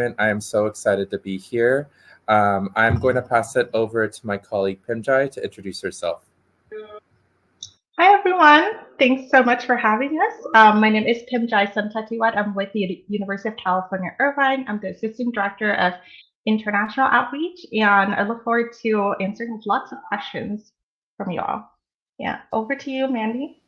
I am so excited to be here. I'm going to pass it over to my colleague Pimjai to introduce herself. Hi everyone, thanks so much for having us. My name is Pimjai Santatiwat. I'm with the University of California, Irvine. I'm the Assistant Director of International Outreach, and I look forward to answering lots of questions from you all. Yeah, over to you, Mandy.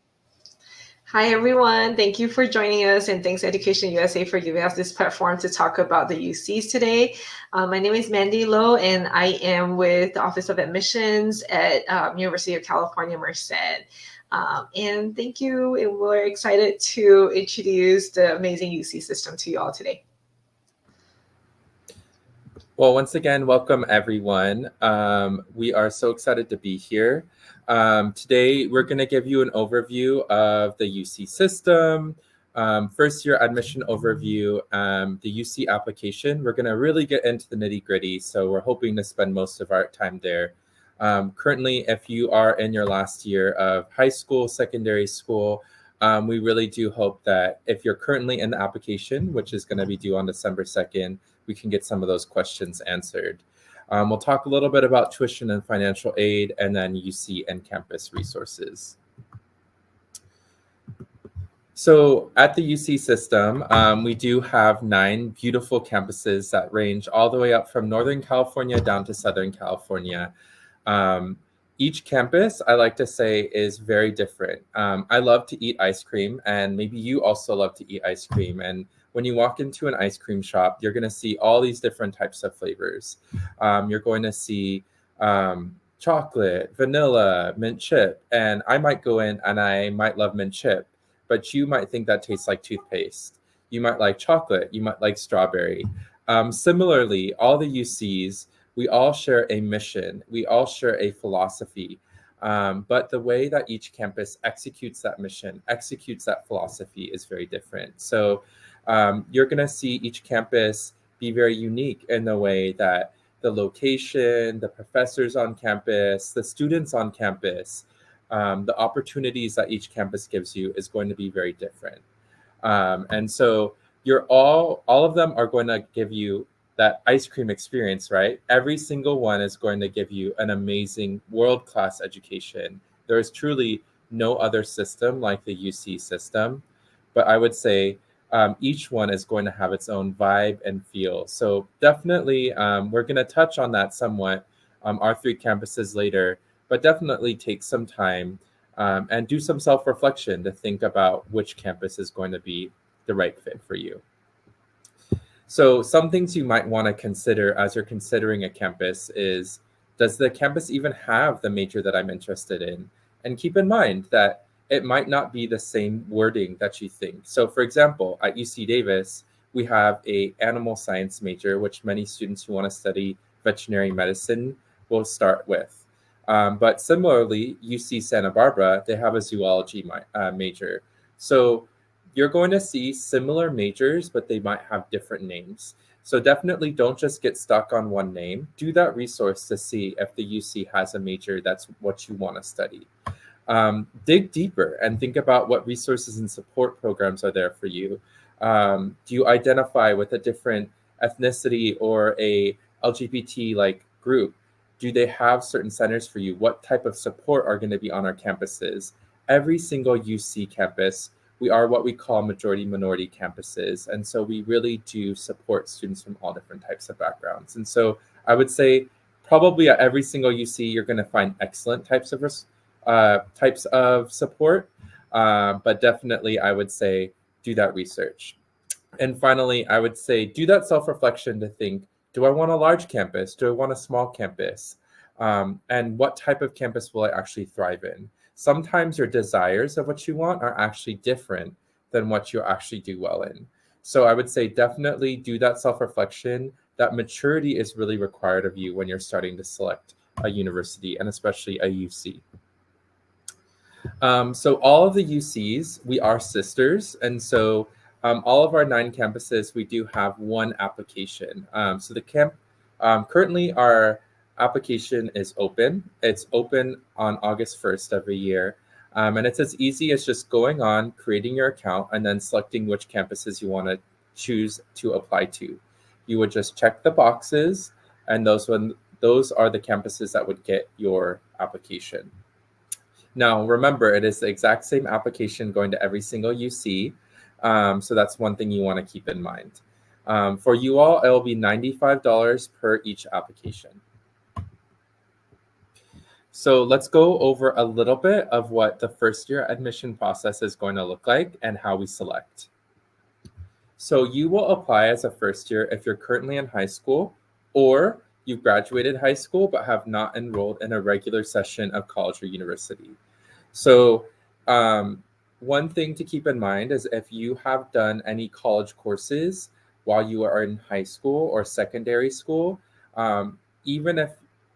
Hi, everyone. Thank you for joining us, and thanks Education USA for giving us this platform to talk about the UCs today. My name is Mandy Lowe, and I am with the Office of Admissions at University of California, Merced. And thank you, and we're excited to introduce the amazing UC system to you all today. Well, once again, welcome everyone. We are so excited to be here. Today, we're going to give you an overview of the UC system, first year admission overview, the UC application. We're going to really get into the nitty gritty, so we're hoping to spend most of our time there. Currently, if you are in your last year of high school, secondary school, we really do hope that if you're currently in the application, which is going to be due on December 2nd, we can get some of those questions answered. We'll talk a little bit about tuition and financial aid, and then UC and campus resources. So at the UC system, we do have 9 beautiful campuses that range all the way up from Northern California down to Southern California. Each campus, I like to say, is very different. I love to eat ice cream, and maybe you also love to eat ice cream. And when you walk into an ice cream shop, you're going to see all these different types of flavors. You're going to see chocolate, vanilla, mint chip. And I might go in and I might love mint chip, but you might think that tastes like toothpaste. You might like chocolate. You might like strawberry. Similarly, all the UCs, we all share a mission. We all share a philosophy. But the way that each campus executes that mission, executes that philosophy is very different. So you're going to see each campus be very unique in the way that the location, the professors on campus, the students on campus, the opportunities that each campus gives you is going to be very different. And so you're all of them are going to give you that ice cream experience, right? Every single one is going to give you an amazing world-class education. There is truly no other system like the UC system, but I would say each one is going to have its own vibe and feel. So definitely, we're going to touch on that somewhat, our 3 campuses later, but definitely take some time and do some self-reflection to think about which campus is going to be the right fit for you. So some things you might want to consider as you're considering a campus is, does the campus even have the major that I'm interested in? And keep in mind that it might not be the same wording that you think. So for example, at UC Davis, we have an animal science major, which many students who want to study veterinary medicine will start with. But similarly, UC Santa Barbara, they have a zoology major. So you're going to see similar majors, but they might have different names. So definitely don't just get stuck on one name. Do that resource to see if the UC has a major that's what you want to study. Dig deeper and think about what resources and support programs are there for you. Do you identify with a different ethnicity or a LGBT-like group? Do they have certain centers for you? What type of support are going to be on our campuses? Every single UC campus, we are what we call majority minority campuses. And so we really do support students from all different types of backgrounds. And so I would say probably at every single UC, you're going to find excellent types of support. But definitely, I would say do that research. And finally, I would say do that self-reflection to think, do I want a large campus? Do I want a small campus? And what type of campus will I actually thrive in? Sometimes your desires of what you want are actually different than what you actually do well in. So I would say definitely do that self-reflection. That maturity is really required of you when you're starting to select a university, and especially a UC. So all of the UCs, we are sisters. And so all of our 9 campuses, we do have one application. So currently our application is open. It's open on August 1st every year. And it's as easy as just going on, creating your account, and then selecting which campuses you want to choose to apply to. You would just check the boxes, and those are the campuses that would get your application. Now, remember, it is the exact same application going to every single UC. So that's one thing you want to keep in mind. For you all, it will be $95 per each application. So let's go over a little bit of what the first year admission process is going to look like and how we select. So you will apply as a first year if you're currently in high school, or you've graduated high school but have not enrolled in a regular session of college or university. So one thing to keep in mind is if you have done any college courses while you are in high school or secondary school, even if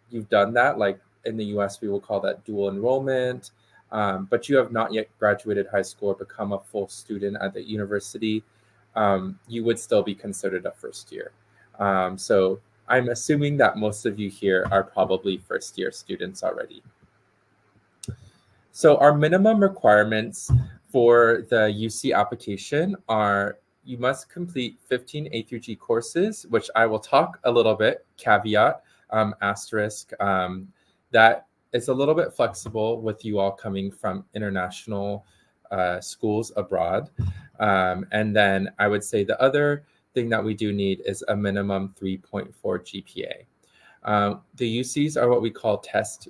you've done that, like in the US, we will call that dual enrollment, but you have not yet graduated high school or become a full student at the university, you would still be considered a first year. So I'm assuming that most of you here are probably first year students already. So our minimum requirements for the UC application are you must complete 15 A through G courses, which I will talk a little bit, caveat, asterisk, that is a little bit flexible with you all coming from international schools abroad. And then I would say the other thing that we do need is a minimum 3.4 GPA. The UCs are what we call test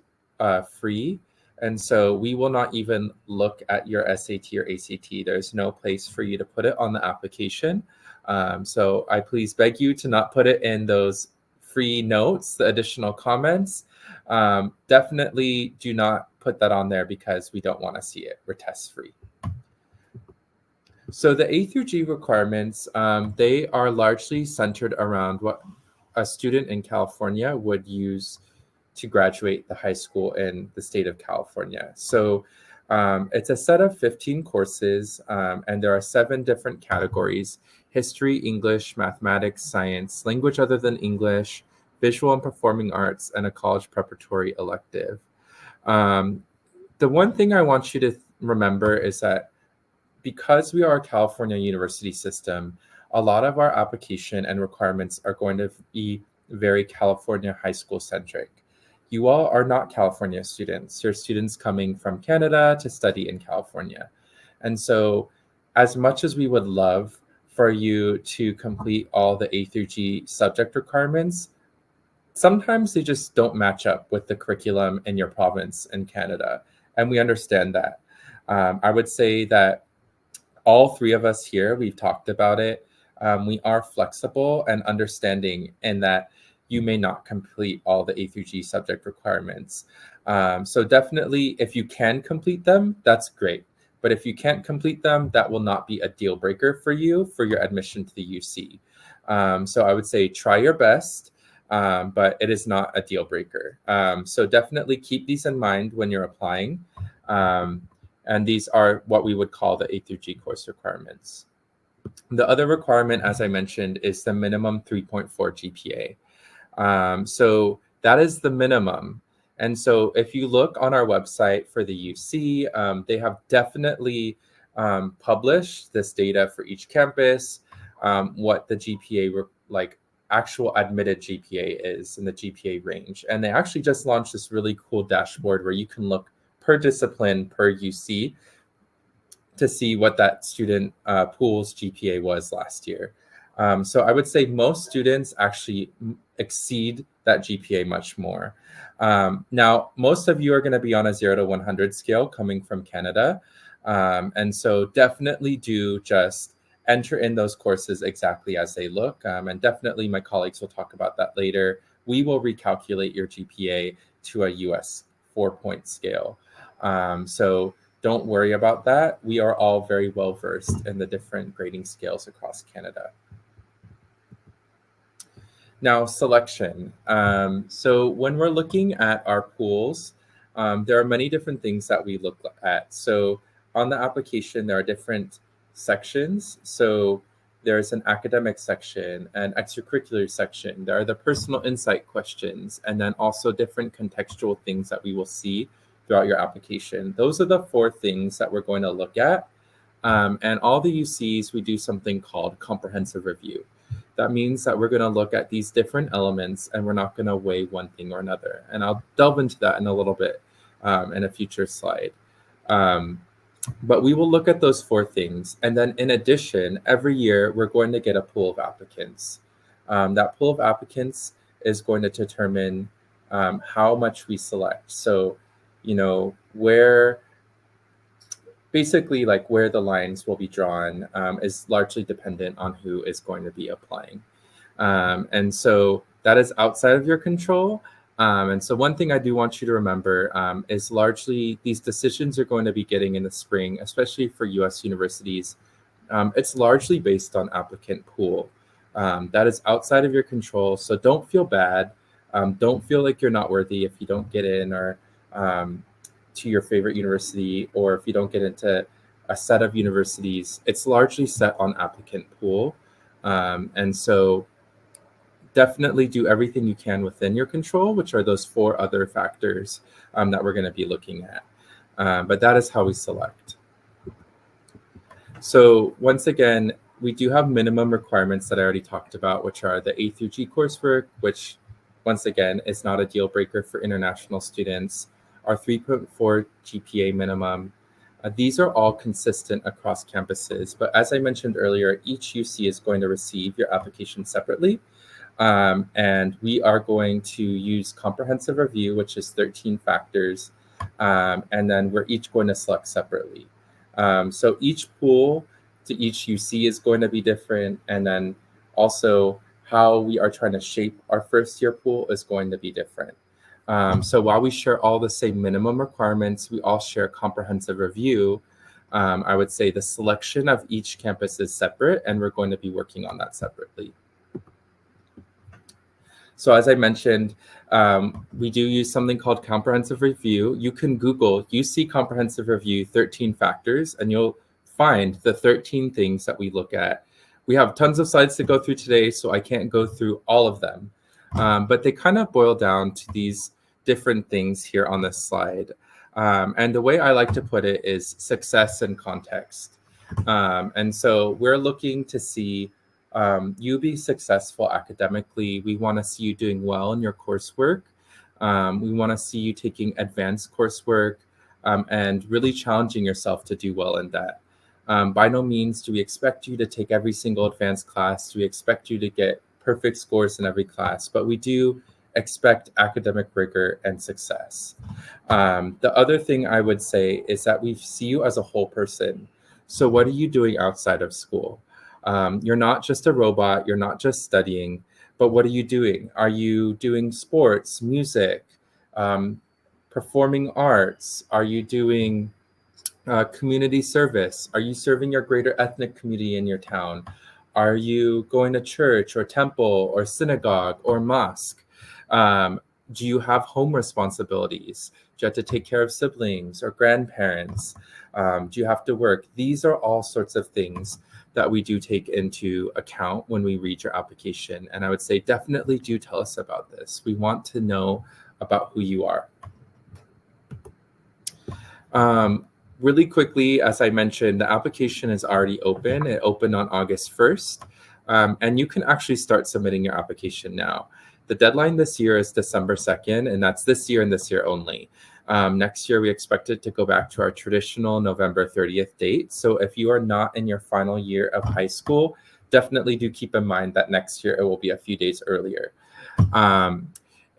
free. And so we will not even look at your SAT or ACT. There's no place for you to put it on the application. So I please beg you to not put it in those free notes, the additional comments. Definitely do not put that on there because we don't want to see it. We're test free. So the A through G requirements, they are largely centered around what a student in California would use to graduate the high school in the state of California. So it's a set of 15 courses, and there are 7 different categories: history, English, mathematics, science, language other than English, visual and performing arts, and a college preparatory elective. The one thing I want you to remember is that because we are a California university system, a lot of our application and requirements are going to be very California high school centric. You all are not California students. You're students coming from Canada to study in California. And so as much as we would love for you to complete all the A through G subject requirements, sometimes they just don't match up with the curriculum in your province in Canada. And we understand that. I would say that all 3 of us here, we've talked about it. We are flexible and understanding in that you may not complete all the A through G subject requirements. So definitely, if you can complete them, that's great. But if you can't complete them, that will not be a deal breaker for you for your admission to the UC. So I would say try your best, but it is not a deal breaker. So definitely keep these in mind when you're applying. And these are what we would call the A through G course requirements. The other requirement, as I mentioned, is the minimum 3.4 GPA. So that is the minimum. And so if you look on our website for the UC, they have definitely published this data for each campus, what the GPA, like actual admitted GPA is in the GPA range. And they actually just launched this really cool dashboard where you can look per discipline per UC to see what that student pool's GPA was last year. So I would say most students actually exceed that GPA much more. Now, most of you are going to be on a 0 to 100 scale coming from Canada. And so definitely do just enter in those courses exactly as they look. And definitely my colleagues will talk about that later. We will recalculate your GPA to a US 4-point scale. So don't worry about that. We are all very well versed in the different grading scales across Canada. Now, selection. So when we're looking at our pools, there are many different things that we look at. So on the application, there are different sections. So there's an academic section, an extracurricular section. There are the personal insight questions, and then also different contextual things that we will see throughout your application. Those are the 4 things that we're going to look at. And all the UCs, we do something called comprehensive review. That means that we're going to look at these different elements and we're not going to weigh one thing or another. And I'll delve into that in a little bit in a future slide. But we will look at those 4 things. And then in addition, every year we're going to get a pool of applicants. That pool of applicants is going to determine how much we select. So, where basically like where the lines will be drawn is largely dependent on who is going to be applying. And so that is outside of your control. And so one thing I do want you to remember is largely these decisions you're going to be getting in the spring, especially for US universities. It's largely based on applicant pool. That is outside of your control. So don't feel bad. Don't feel like you're not worthy if you don't get in or to your favorite university, or if you don't get into a set of universities. It's largely set on applicant pool. And so definitely do everything you can within your control, which are those 4 other factors that we're going to be looking at. But that is how we select. So once again, we do have minimum requirements that I already talked about, which are the A through G coursework, which once again is not a deal breaker for international students, our 3.4 GPA minimum. These are all consistent across campuses, but as I mentioned earlier, each UC is going to receive your application separately. And we are going to use comprehensive review, which is 13 factors. And then we're each going to select separately. So each pool to each UC is going to be different. And then also how we are trying to shape our first year pool is going to be different. So while we share all the same minimum requirements, we all share comprehensive review. I would say the selection of each campus is separate, and we're going to be working on that separately. So as I mentioned, we do use something called comprehensive review. You can Google UC comprehensive review 13 factors, and you'll find the 13 things that we look at. We have tons of slides to go through today, so I can't go through all of them. But they kind of boil down to these different things here on this slide. And the way I like to put it is success and context. And so we're looking to see you be successful academically. We want to see you doing well in your coursework. We want to see you taking advanced coursework and really challenging yourself to do well in that. By no means do we expect you to take every single advanced class. Do we expect you to get perfect scores in every class, but we do expect academic rigor and success. The other thing I would say is that we see you as a whole person. So what are you doing outside of school? You're not just a robot, you're not just studying, but what are you doing? Are you doing sports, music, performing arts? Are you doing community service? Are you serving your greater ethnic community in your town? Are you going to church or temple or synagogue or mosque? Do you have home responsibilities? Do you have to take care of siblings or grandparents? Do you have to work? These are all sorts of things that we do take into account when we read your application. And I would say definitely do tell us about this. We want to know about who you are. Really quickly, as I mentioned, the application is already open. It opened on August 1st, and you can actually start submitting your application now. The deadline this year is December 2nd, and that's this year and this year only. Next year, we expect it to go back to our traditional November 30th date. So if you are not in your final year of high school, definitely do keep in mind that next year it will be a few days earlier.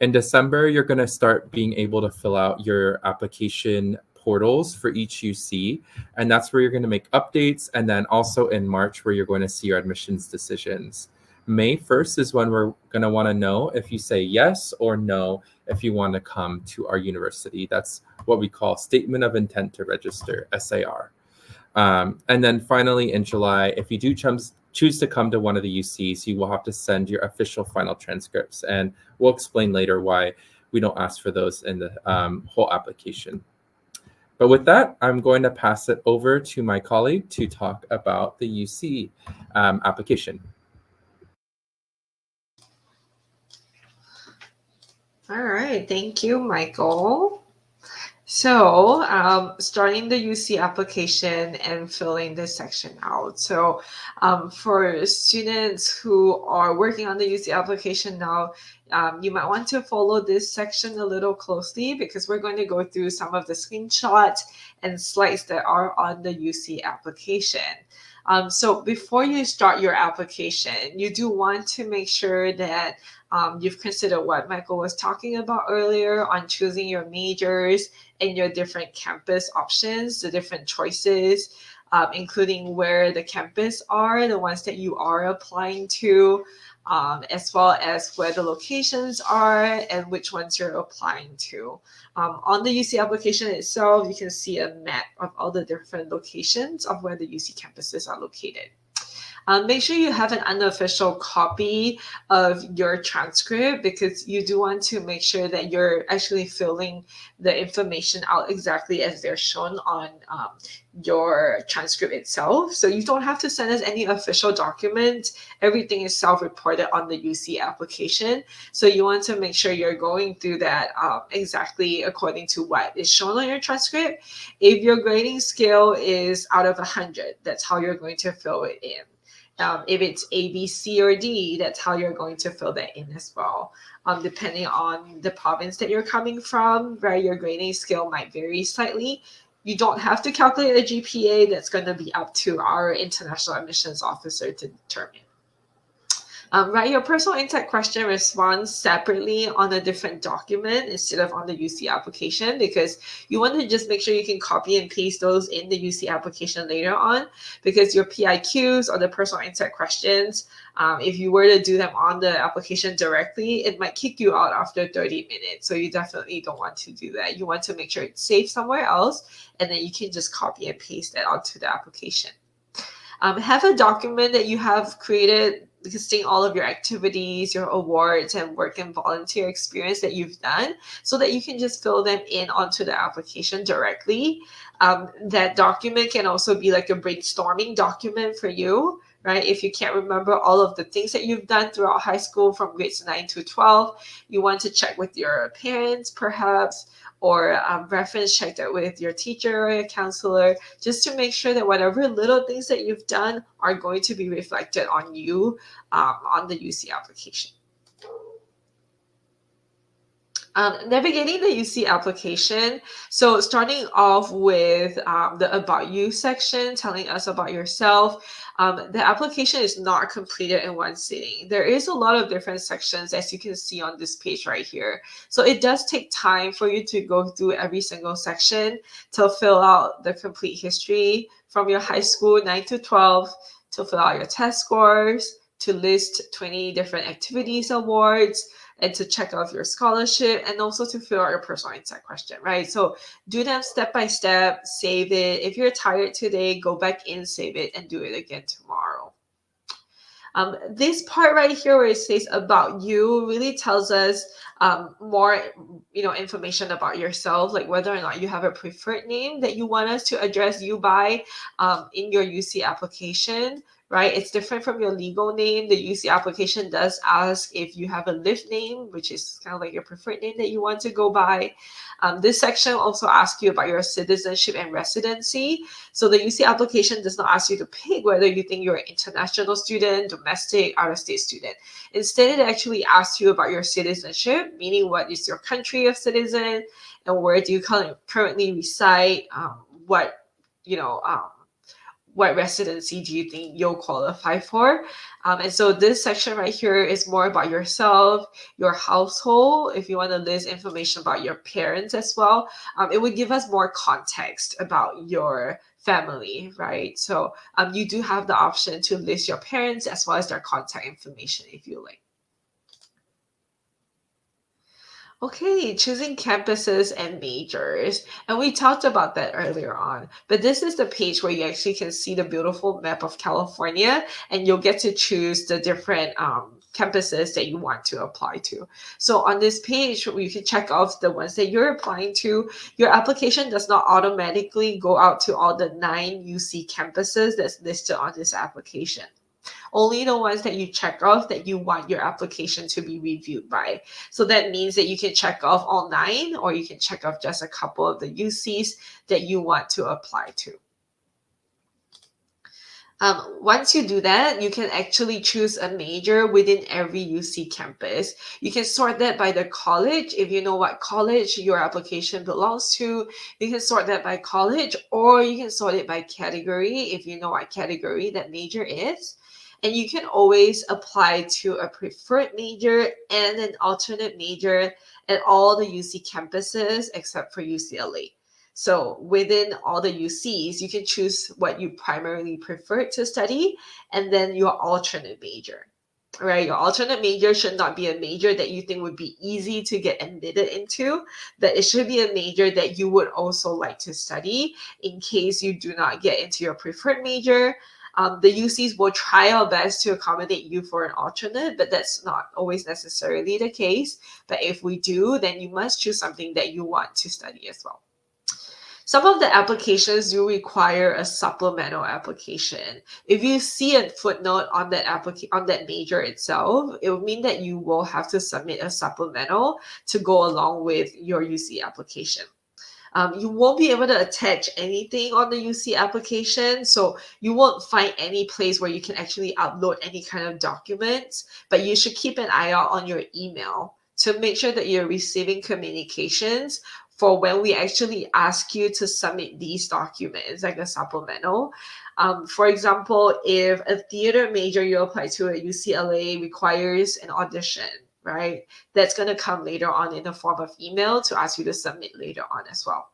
In December, you're going to start being able to fill out your application portals for each UC, and that's where you're going to make updates. And then also in March, where you're going to see your admissions decisions. May 1st is when we're going to want to know if you say yes or no if you want to come to our university. That's what we call Statement of Intent to Register, SAR. And then finally in July, if you do choose to come to one of the UCs, you will have to send your official final transcripts. And we'll explain later why we don't ask for those in the whole application. But with that, I'm going to pass it over to my colleague to talk about the UC application. All right, thank you, Michael. So, starting the UC application and filling this section out. So, for students who are working on the UC application now, you might want to follow this section a little closely because we're going to go through some of the screenshots and slides that are on the UC application. So before you start your application, you do want to make sure that you've considered what Michael was talking about earlier on choosing your majors and your different campus options, the different choices, including where the campus are, the ones that you are applying to, as well as where the locations are and which ones you're applying to. On the UC application itself, you can see a map of all the different locations of where the UC campuses are located. Make sure you have an unofficial copy of your transcript because you do want to make sure that you're actually filling the information out exactly as they're shown on your transcript itself. So you don't have to send us any official document. Everything is self-reported on the UC application. So you want to make sure you're going through that exactly according to what is shown on your transcript. If your grading scale is out of 100, that's how you're going to fill it in. If it's A, B, C, or D, that's how you're going to fill that in as well. Depending on the province that you're coming from, right, your grading scale might vary slightly. You don't have to calculate a GPA. That's going to be up to our international admissions officer to determine. Write your personal insight question response separately on a different document instead of on the UC application because you want to just make sure you can copy and paste those in the UC application later on because your PIQs or the personal insight questions, if you were to do them on the application directly, it might kick you out after 30 minutes. So you definitely don't want to do that. You want to make sure it's safe somewhere else and then you can just copy and paste that onto the application. Have a document that you have created listing all of your activities, your awards, and work and volunteer experience that you've done so that you can just fill them in onto the application directly. That document can also be like a brainstorming document for you, right? If you can't remember all of the things that you've done throughout high school from grades 9 to 12, you want to check with your parents perhaps, or reference check that with your teacher or your counselor, just to make sure that whatever little things that you've done are going to be reflected on you on the UC application. Navigating the UC application. So starting off with the About You section, telling us about yourself. The application is not completed in one sitting. There is a lot of different sections as you can see on this page right here. So it does take time for you to go through every single section to fill out the complete history from your high school 9 to 12, to fill out your test scores, to list 20 different activities awards, and to check out your scholarship, and also to fill out your personal insight question, right? So do them step by step, save it. If you're tired today, go back in, save it, and do it again tomorrow. This part right here where it says about you really tells us more information about yourself, like whether or not you have a preferred name that you want us to address you by in your UC application, right? It's different from your legal name. The UC application does ask if you have a live name, which is kind of like your preferred name that you want to go by. This section also asks you about your citizenship and residency. So the UC application does not ask you to pick whether you think you're an international student, domestic, out-of-state student. Instead, it actually asks you about your citizenship, meaning what is your country of citizen and where do you currently reside, what residency do you think you'll qualify for? And so this section right here is more about yourself, your household. If you want to list information about your parents as well, it would give us more context about your family, right? So you do have the option to list your parents as well as their contact information if you like. Okay, choosing campuses and majors. And we talked about that earlier on, but this is the page where you actually can see the beautiful map of California and you'll get to choose the different campuses that you want to apply to. So on this page, you can check off the ones that you're applying to. Your application does not automatically go out to all the 9 UC campuses that's listed on this application. only the ones that you check off that you want your application to be reviewed by. So that means that you can check off all 9, or you can check off just a couple of the UCs that you want to apply to. Once you do that, you can actually choose a major within every UC campus. You can sort that by the college. If you know what college your application belongs to, you can sort that by college, or you can sort it by category if you know what category that major is. And you can always apply to a preferred major and an alternate major at all the UC campuses except for UCLA. So within all the UCs, you can choose what you primarily prefer to study and then your alternate major, right? Your alternate major should not be a major that you think would be easy to get admitted into, but it should be a major that you would also like to study in case you do not get into your preferred major. The UCs will try our best to accommodate you for an alternate, but that's not always necessarily the case. But if we do, then you must choose something that you want to study as well. Some of the applications do require a supplemental application. If you see a footnote on that major itself, it will mean that you will have to submit a supplemental to go along with your UC application. You won't be able to attach anything on the UC application, so you won't find any place where you can actually upload any kind of documents, but you should keep an eye out on your email to make sure that you're receiving communications for when we actually ask you to submit these documents, like a supplemental. For example, if a theater major you apply to at UCLA requires an audition, right? That's going to come later on in the form of email to ask you to submit later on as well.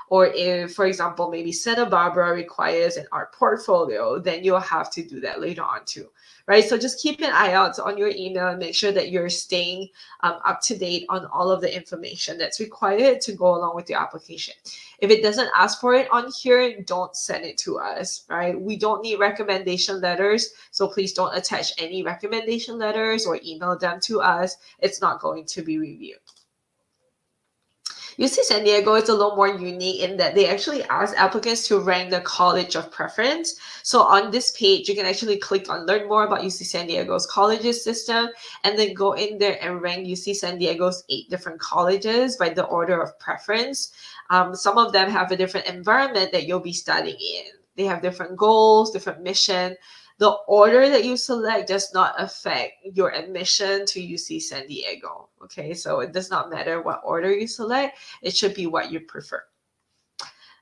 Or if, for example, maybe Santa Barbara requires an art portfolio, then you'll have to do that later on too, right? So just keep an eye out on your email and make sure that you're staying up to date on all of the information that's required to go along with your application. If it doesn't ask for it on here, don't send it to us, right? We don't need recommendation letters, so please don't attach any recommendation letters or email them to us. It's not going to be reviewed. UC San Diego is a little more unique in that they actually ask applicants to rank the college of preference. So on this page, you can actually click on learn more about UC San Diego's colleges system, and then go in there and rank UC San Diego's 8 different colleges by the order of preference. Some of them have a different environment that you'll be studying in. They have different goals, different mission. The order that you select does not affect your admission to UC San Diego. Okay, so it does not matter what order you select. It should be what you prefer.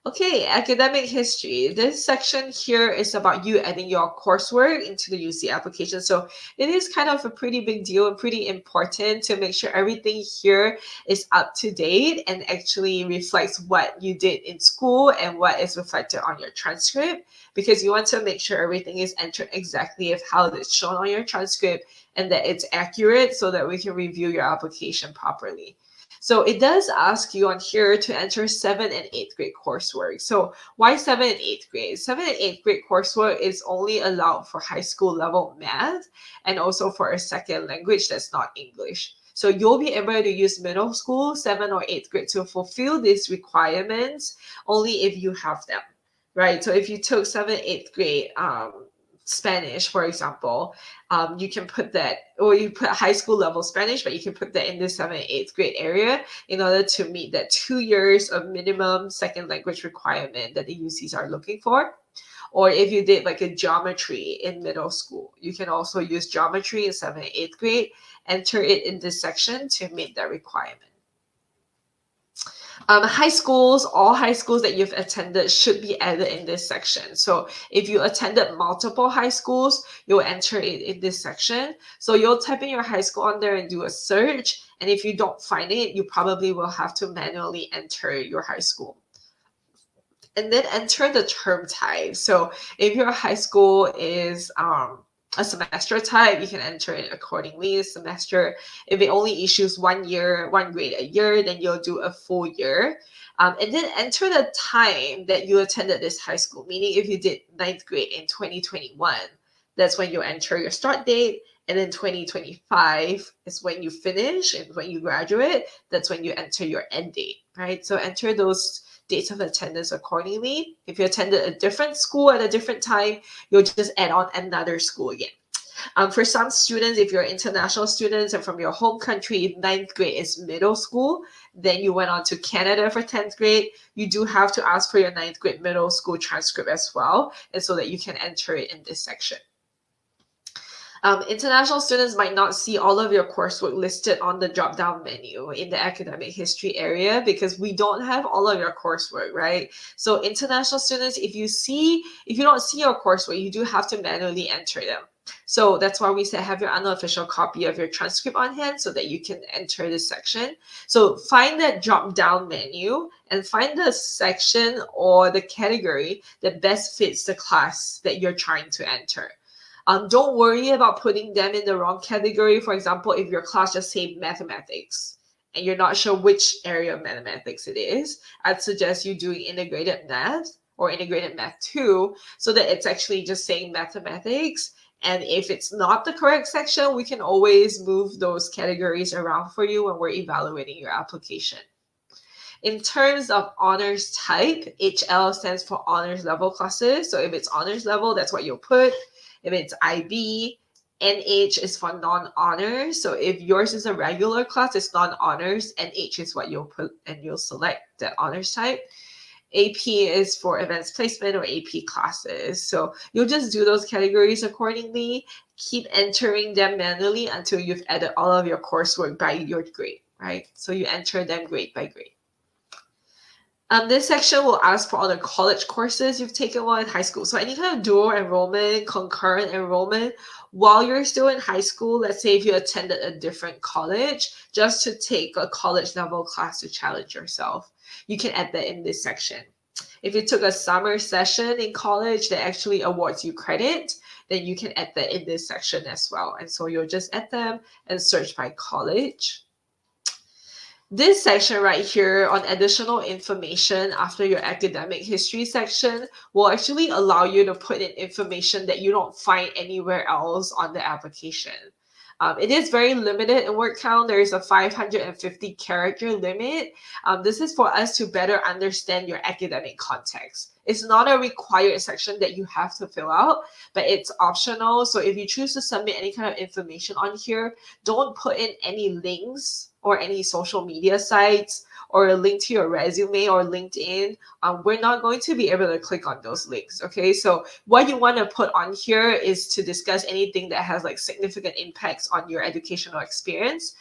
Okay, academic history. This section here is about you adding your coursework into the UC application. So it is kind of a pretty big deal and pretty important to make sure everything here is up to date and actually reflects what you did in school and what is reflected on your transcript, because you want to make sure everything is entered exactly of how it's shown on your transcript and that it's accurate so that we can review your application properly. So it does ask you on here to enter 7th and 8th grade coursework. So why 7th and 8th grade? 7th and 8th grade coursework is only allowed for high school level math and also for a second language that's not English. So you'll be able to use middle school, 7th or 8th grade to fulfill these requirements only if you have them, right? So if you took 7th, 8th grade Spanish, for example, you can put that, or you put high school level Spanish, but you can put that in the 7th and 8th grade area in order to meet that 2 years of minimum second language requirement that the UCs are looking for. Or if you did like a geometry in middle school, you can also use geometry in 7th and 8th grade, enter it in this section to meet that requirement. High schools, all high schools that you've attended should be added in this section. So if you attended multiple high schools, you'll enter it in this section. So you'll type in your high school on there and do a search. And if you don't find it, you probably will have to manually enter your high school. And then enter the term type. So if your high school is a semester type, you can enter it accordingly. A semester, if it only issues 1 year, 1 grade a year, then you'll do a full year. And then enter the time that you attended this high school, meaning if you did 9th grade in 2021, that's when you enter your start date. And then 2025 is when you finish, and when you graduate, that's when you enter your end date, right? So enter those dates of attendance accordingly. If you attended a different school at a different time, you'll just add on another school again. For some students, if you're international students and from your home country, if 9th grade is middle school, then you went on to Canada for 10th grade, you do have to ask for your 9th grade middle school transcript as well, and so that you can enter it in this section. International students might not see all of your coursework listed on the drop-down menu in the academic history area because we don't have all of your coursework, right? So international students, if you don't see your coursework, you do have to manually enter them. So that's why we say have your unofficial copy of your transcript on hand so that you can enter this section. So find that drop-down menu and find the section or the category that best fits the class that you're trying to enter. Don't worry about putting them in the wrong category. For example, if your class just say mathematics and you're not sure which area of mathematics it is, I'd suggest you doing integrated math or integrated math 2 so that it's actually just saying mathematics. And if it's not the correct section, we can always move those categories around for you when we're evaluating your application. In terms of honors type, HL stands for honors level classes. So if it's honors level, that's what you'll put. If it's IB, NH is for non-honors. So if yours is a regular class, it's non-honors. NH is what you'll put, and you'll select that honors type. AP is for advanced placement or AP classes. So you'll just do those categories accordingly. Keep entering them manually until you've added all of your coursework by your grade, right? So you enter them grade by grade. This section will ask for all the college courses you've taken while in high school. So any kind of dual enrollment, concurrent enrollment, while you're still in high school, let's say if you attended a different college, just to take a college level class to challenge yourself, you can add that in this section. If you took a summer session in college that actually awards you credit, then you can add that in this section as well. And so you'll just add them and search by college. This section right here on additional information after your academic history section will actually allow you to put in information that you don't find anywhere else on the application. It is very limited in word count. There is a 550 character limit. This is for us to better understand your academic context. It's not a required section that you have to fill out, but it's optional. So if you choose to submit any kind of information on here, don't put in any links or any social media sites or a link to your resume or LinkedIn. We're not going to be able to click on those links, okay? So what you want to put on here is to discuss anything that has like significant impacts on your educational experience.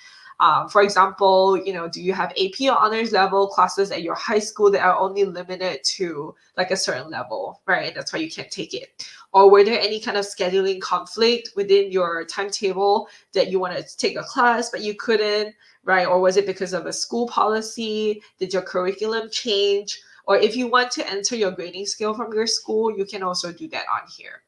For example, do you have AP or honors level classes at your high school that are only limited to like a certain level, right? And that's why you can't take it. Or were there any kind of scheduling conflict within your timetable that you wanted to take a class, but you couldn't, right? Or was it because of a school policy? Did your curriculum change? Or if you want to enter your grading scale from your school, you can also do that on here.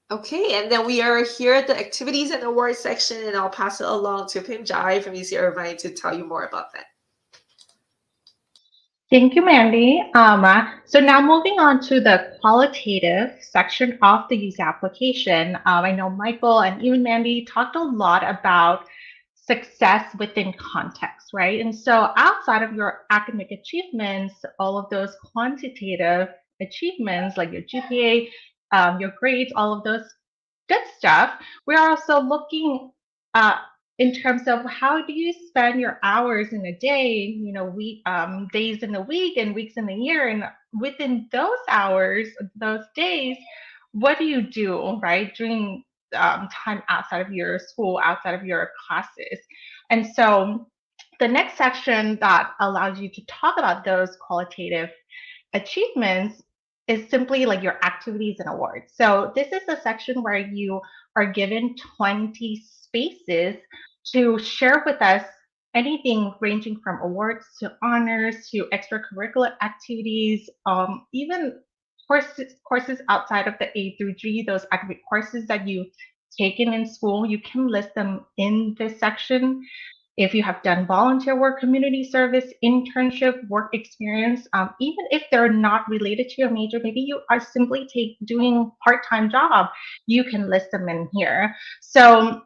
Okay, and then we are here at the activities and awards section, and I'll pass it along to Pim Jai from UC Irvine to tell you more about that. Thank you, Mandy. So now moving on to the qualitative section of the UC application. I know Michael and even Mandy talked a lot about success within context, right? And so outside of your academic achievements, all of those quantitative achievements like your GPA, your grades, all of those good stuff, we're also looking in terms of how do you spend your hours in a day, days in a week and weeks in the year, and within those hours, those days, what do you do, right, during time outside of your school, outside of your classes? And so the next section that allows you to talk about those qualitative achievements is simply like your activities and awards. So this is the section where you are given 20 spaces to share with us anything ranging from awards to honors to extracurricular activities, even courses outside of the A through G, those academic courses that you've taken in school, you can list them in this section. If you have done volunteer work, community service, internship, work experience, even if they're not related to your major, maybe you are simply doing part-time job, you can list them in here. So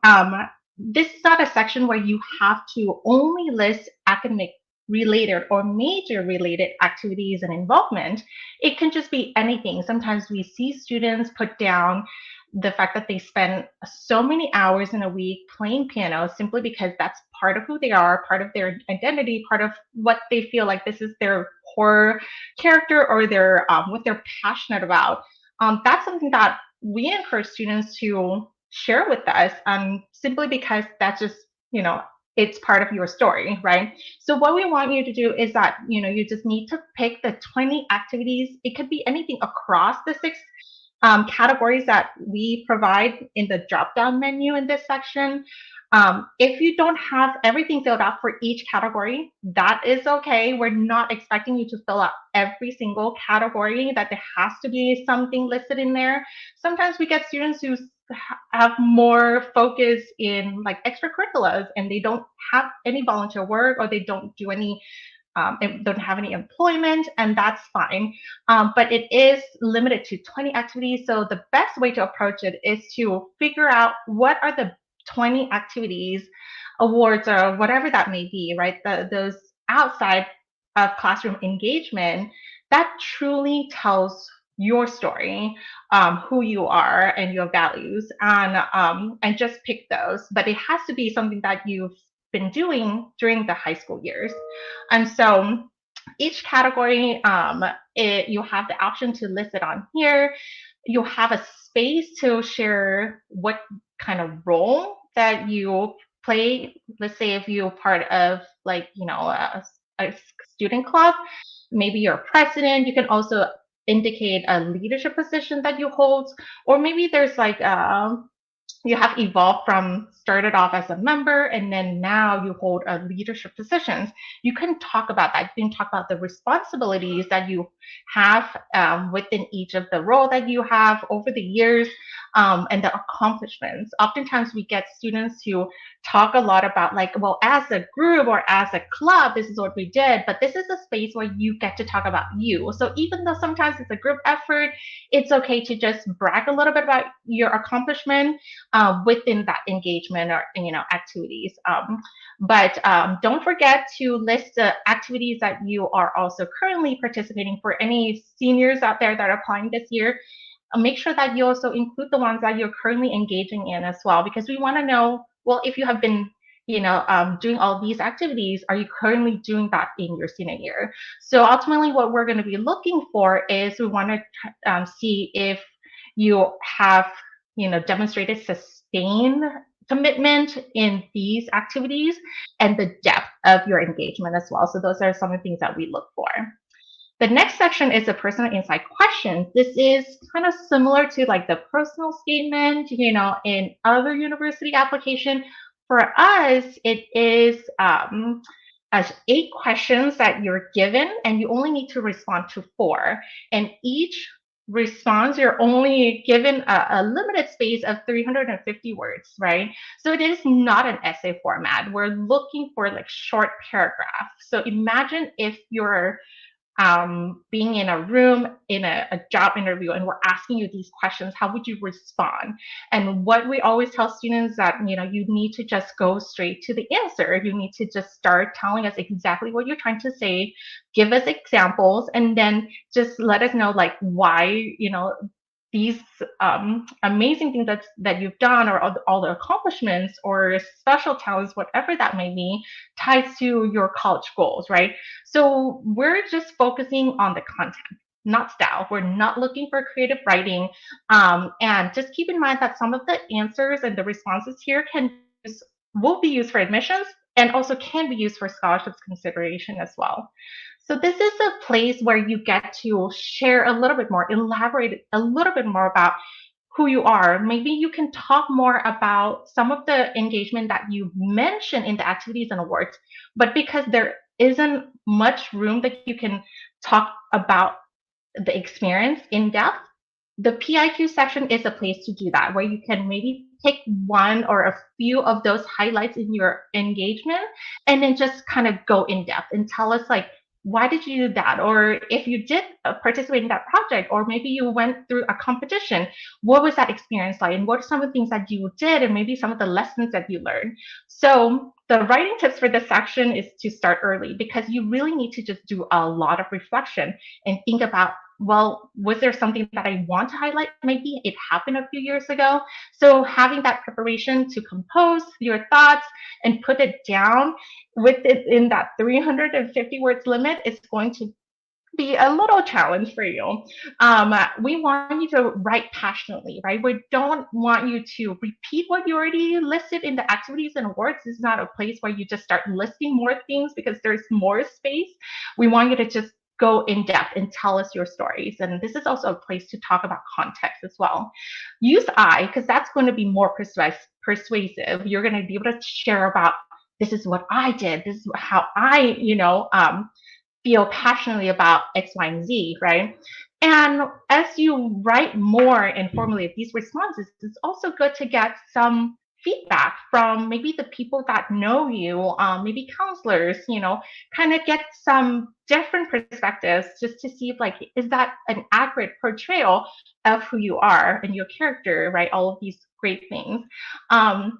this is not a section where you have to only list academic related or major related activities and involvement. It can just be anything. Sometimes we see students put down the fact that they spend so many hours in a week playing piano simply because that's part of who they are, part of their identity, part of what they feel like this is their core character or their what they're passionate about. That's something that we encourage students to share with us, simply because that's just, it's part of your story, right? So what we want you to do is that, you just need to pick the 20 activities. It could be anything across the 6 categories that we provide in the drop-down menu in this section. If you don't have everything filled out for each category, that is okay. We're not expecting you to fill out every single category, that there has to be something listed in there. Sometimes we get students who have more focus in like extracurriculars and they don't have any volunteer work, or they don't do any don't have any employment, and that's fine. But it is limited to 20 activities. So the best way to approach it is to figure out what are the 20 activities, awards, or whatever that may be, right? Those outside of classroom engagement that truly tells your story, who you are and your values, and just pick those. But it has to be something that you've been doing during the high school years. And so each category, you have the option to list it on here. You have a space to share what kind of role that you play. Let's say if you're part of like, a student club, maybe you're president. You can also indicate a leadership position that you hold, or maybe there's like you have evolved from started off as a member and then now you hold a leadership positions. You can talk about that. You can talk about the responsibilities that you have within each of the role that you have over the years, and the accomplishments. Oftentimes we get students who talk a lot about like, well, as a group or as a club, this is what we did, but this is a space where you get to talk about you. So even though sometimes it's a group effort, it's okay to just brag a little bit about your accomplishment within that engagement or activities. But don't forget to list the activities that you are also currently participating. For any seniors out there that are applying this year, make sure that you also include the ones that you're currently engaging in as well, because we want to know, well, if you have been doing all these activities, are you currently doing that in your senior year? So ultimately what we're going to be looking for is we want to see if you have demonstrated sustained commitment in these activities and the depth of your engagement as well. So those are some of the things that we look for. The next section is the personal insight questions. This is kind of similar to like the personal statement, in other university application. For us, it is as 8 questions that you're given, and you only need to respond to 4. And each response, you're only given a limited space of 350 words, right? So it is not an essay format. We're looking for like short paragraphs. So imagine if you're being in a room in a job interview and we're asking you these questions, how would you respond? And what we always tell students that, you need to just go straight to the answer. You need to just start telling us exactly what you're trying to say, give us examples, and then just let us know like why, these amazing things that you've done, or all the accomplishments or special talents, whatever that may be, ties to your college goals, right? So we're just focusing on the content, not style. We're not looking for creative writing. And just keep in mind that some of the answers and the responses here will be used for admissions and also can be used for scholarships consideration as well. So this is a place where you get to share a little bit more, elaborate a little bit more about who you are. Maybe you can talk more about some of the engagement that you mentioned in the activities and awards, but because there isn't much room that you can talk about the experience in depth, the PIQ section is a place to do that, where you can maybe pick one or a few of those highlights in your engagement and then just kind of go in depth and tell us like why did you do that? Or if you did participate in that project, or maybe you went through a competition, what was that experience like? And what are some of the things that you did, and maybe some of the lessons that you learned? So the writing tips for this section is to start early, because you really need to just do a lot of reflection and think about, well, was there something that I want to highlight? Maybe it happened a few years ago. So having that preparation to compose your thoughts and put it down within that 350 words limit is going to be a little challenge for you. We want you to write passionately, right? We don't want you to repeat what you already listed in the activities and awards. This is not a place where you just start listing more things because there's more space. We want you to just go in depth and tell us your stories. And this is also a place to talk about context as well. Use I, because that's going to be more persuasive. You're going to be able to share about, this is what I did. This is how I, feel passionately about X, Y, and Z, right? And as you write more and formulate these responses, it's also good to get some feedback from maybe the people that know you, maybe counselors, kind of get some different perspectives just to see if, like, is that an accurate portrayal of who you are and your character, right? All of these great things. And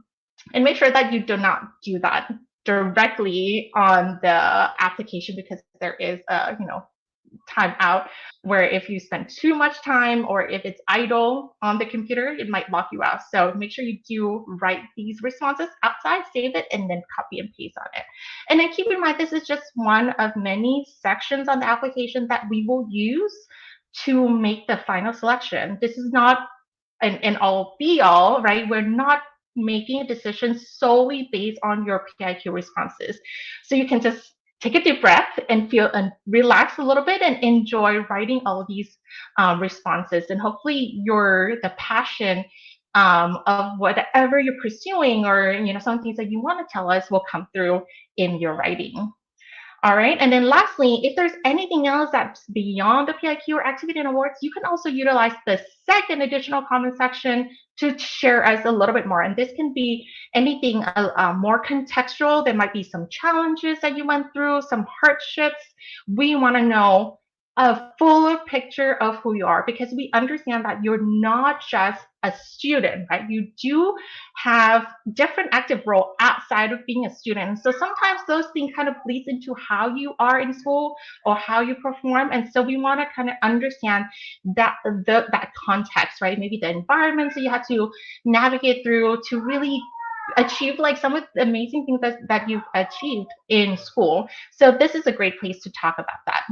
make sure that you do not do that directly on the application, because there is a time out where if you spend too much time or if it's idle on the computer, it might lock you out. So make sure you do write these responses outside, save it, and then copy and paste on it. And then keep in mind, this is just one of many sections on the application that we will use to make the final selection. This is not an all be all, right? We're not making a decision solely based on your PIQ responses. So you can just take a deep breath and feel and relax a little bit and enjoy writing all of these responses. And hopefully the passion of whatever you're pursuing, or some things that you want to tell us, will come through in your writing. All right. And then lastly, if there's anything else that's beyond the PIQ or activity and awards, you can also utilize the second additional comment section to share us a little bit more. And this can be anything more contextual. There might be some challenges that you went through, some hardships. We want to know a fuller picture of who you are, because we understand that you're not just a student, right? You do have different active role outside of being a student. So sometimes those things kind of bleeds into how you are in school or how you perform. And so we want to kind of understand that that context, right? Maybe the environments that you had to navigate through to really achieve like some of the amazing things that you've achieved in school. So this is a great place to talk about that.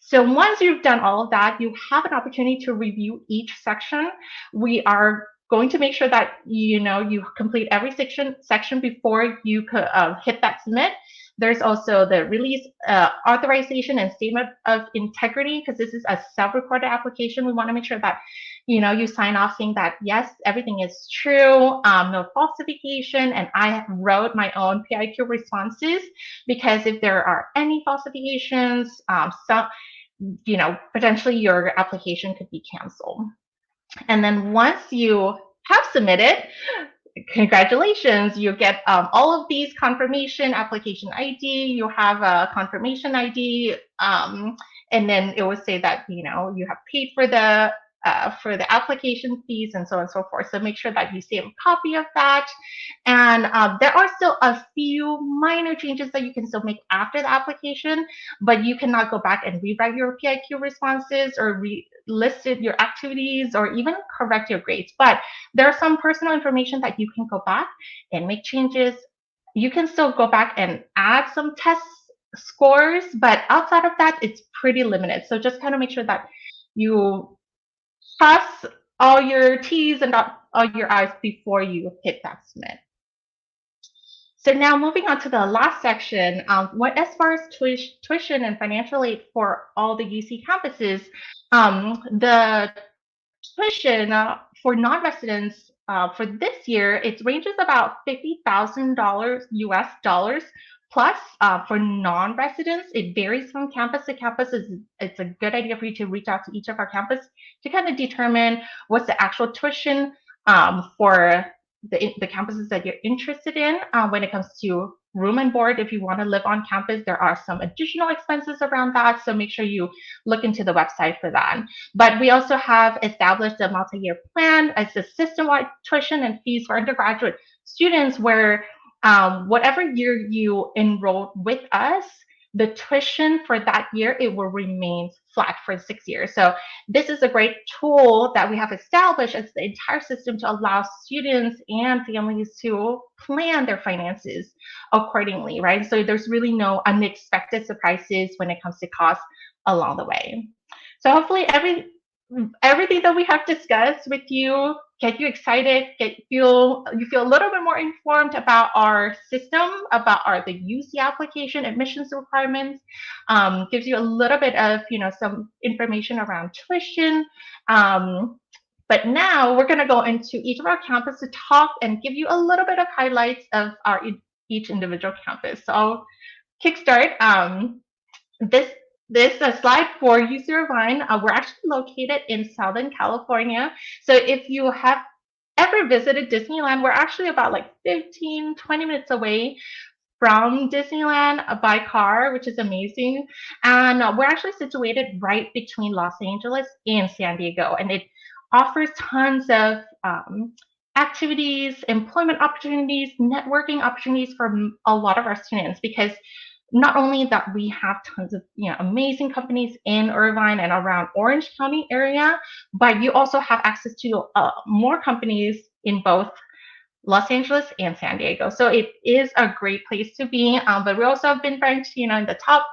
So once you've done all of that, you have an opportunity to review each section. We are going to make sure that you complete every section before you hit that submit. There's also the release authorization and statement of integrity, because this is a self-reported application. We want to make sure that you sign off saying that yes, everything is true, no falsification, and I wrote my own PIQ responses, because if there are any falsifications, potentially your application could be canceled. And then once you have submitted, congratulations, you get all of these confirmation, application ID, you have a confirmation ID, and then it will say that you have paid for the application fees and so on and so forth. So make sure that you save a copy of that. And there are still a few minor changes that you can still make after the application, but you cannot go back and rewrite your PIQ responses or list your activities or even correct your grades. But there's some personal information that you can go back and make changes. You can still go back and add some test scores, but outside of that, it's pretty limited. So just kind of make sure that you cross all your T's and dot all your I's before you hit that submit. So now moving on to the last section, as far as tuition and financial aid for all the UC campuses, the tuition for non-residents for this year, it ranges about $50,000 US dollars. Plus, for non-residents, it varies from campus to campus. It's a good idea for you to reach out to each of our campus to kind of determine what's the actual tuition for the campuses that you're interested in when it comes to room and board if you want to live on campus. There are some additional expenses around that, so make sure you look into the website for that. But we also have established a multi-year plan as a system-wide tuition and fees for undergraduate students where whatever year you enrolled with us, the tuition for that year, it will remain flat for 6 years. So this is a great tool that we have established as the entire system to allow students and families to plan their finances accordingly, right? So there's really no unexpected surprises when it comes to costs along the way. So hopefully everything that we have discussed with you get you excited, you feel a little bit more informed about our system, about the UC application admissions requirements, gives you a little bit of some information around tuition. But now we're going to go into each of our campuses to talk and give you a little bit of highlights of our each individual campus. So I'll kickstart this slide for UC Irvine. We're actually located in Southern California. So if you have ever visited Disneyland, we're actually about like 15, 20 minutes away from Disneyland by car, which is amazing. And we're actually situated right between Los Angeles and San Diego. And it offers tons of activities, employment opportunities, networking opportunities for a lot of our students, because not only that we have tons of amazing companies in Irvine and around Orange County area, but you also have access to more companies in both Los Angeles and San Diego. So it is a great place to be. But we also have been ranked, in the top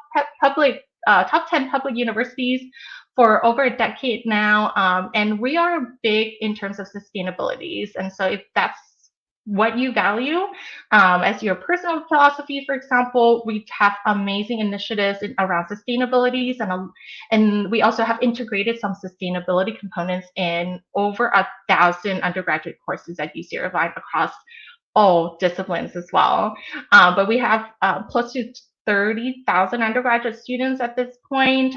10 public universities for over a decade now. And we are big in terms of sustainabilities. And so if that's what you value as your personal philosophy, for example, we have amazing initiatives around sustainabilities, and we also have integrated some sustainability components in over 1,000 undergraduate courses at UC Irvine across all disciplines as well. But we have close to 30,000 undergraduate students at this point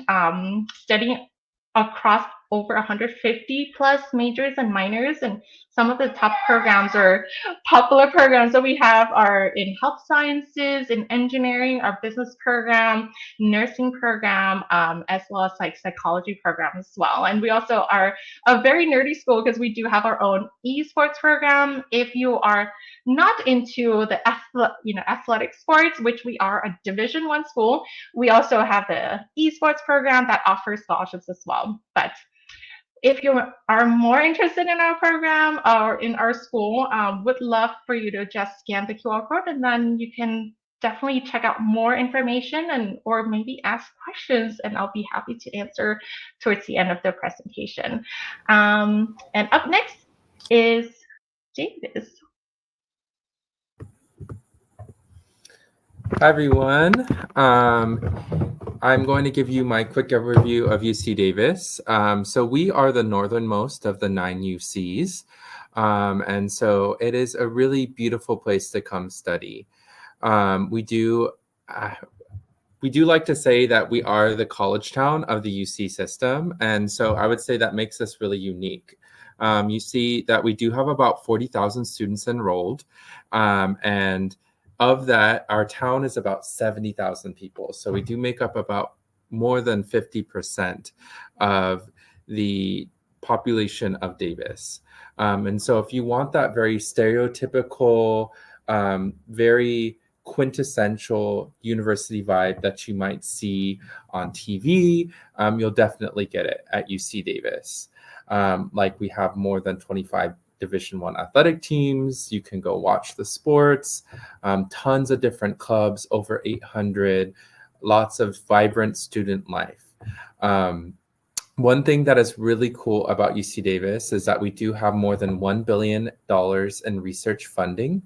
studying across over 150 plus majors and minors, and some of the top programs or popular programs that we have are in health sciences, in engineering, our business program, nursing program, as well as like psychology program as well. And we also are a very nerdy school because we do have our own esports program. If you are not into the athletic sports, which we are a Division I school, we also have the esports program that offers scholarships as well. But if you are more interested in our program or in our school, would love for you to just scan the QR code, and then you can definitely check out more information or maybe ask questions, and I'll be happy to answer towards the end of the presentation. And up next is Davis. Hi, everyone. I'm going to give you my quick overview of UC Davis. So we are the northernmost of the 9 UCs. And so it is a really beautiful place to come study. We do like to say that we are the college town of the UC system. And so I would say that makes us really unique. You see that we do have about 40,000 students enrolled. And of that, our town is about 70,000 people. So we do make up about more than 50% of the population of Davis. And so if you want that very stereotypical, very quintessential university vibe that you might see on TV, you'll definitely get it at UC Davis. Like we have more than 25 Division I athletic teams. You can go watch the sports, tons of different clubs, over 800, lots of vibrant student life. One thing that is really cool about UC Davis is that we do have more than $1 billion in research funding.